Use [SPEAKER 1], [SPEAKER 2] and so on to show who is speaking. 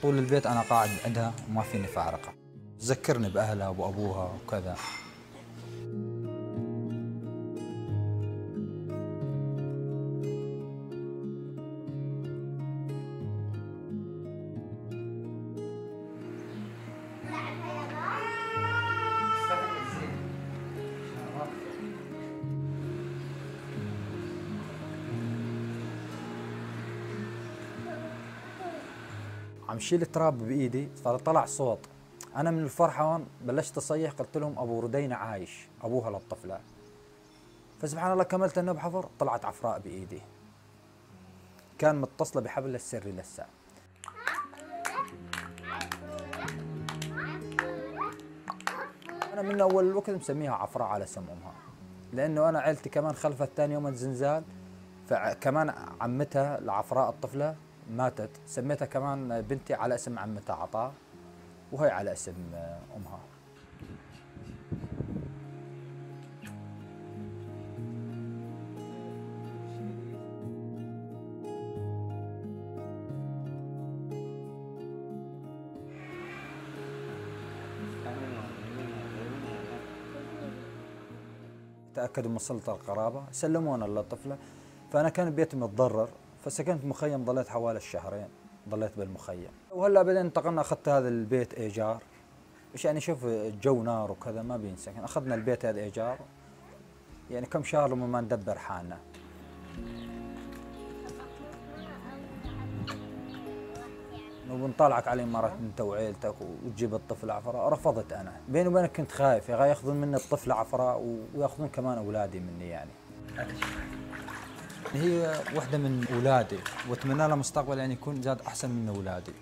[SPEAKER 1] طول البيت أنا قاعد عندها وما فيني فارقها. تذكرني بأهلها وأبوها وكذا. عم شيل التراب بايدي فطلع صوت. انا من الفرحه هون بلشت اصيح، قلت لهم ابو ردينا عايش، ابوها للطفله. فسبحان الله كملت انه بحفر، طلعت عفراء بايدي كان متصله بحبل السري لسه. انا من اول الوقت مسميها عفراء على اسم امها، لانه انا عيلتي كمان خلفت ثاني يوم الزلزال، فكمان عمتها العفراء الطفله ماتت، سميتها كمان بنتي على اسم عمتها عطاء، وهي على اسم امها. تاكدوا من صله القرابه، سلمونا للطفله، فانا كان بيتي متضرر، فسكنت مخيم، ضليت حوالي الشهرين ضليت بالمخيم. وهلا بعدين انتقلنا، اخذت هذا البيت ايجار، مش يعني شوف الجو نار وكذا ما بينسكن، اخذنا البيت هذا ايجار يعني كم شهر لما ما ندبر حالنا. وبنطالعك على امارات انت وعيلتك وتجيب الطفل عفراء، رفضت انا، بيني وبينك كنت خايف يا اخي ياخذون مني الطفل عفراء وياخذون كمان اولادي مني يعني. هي واحدة من اولادي واتمنى لها مستقبل يعني يكون زاد احسن من اولادي.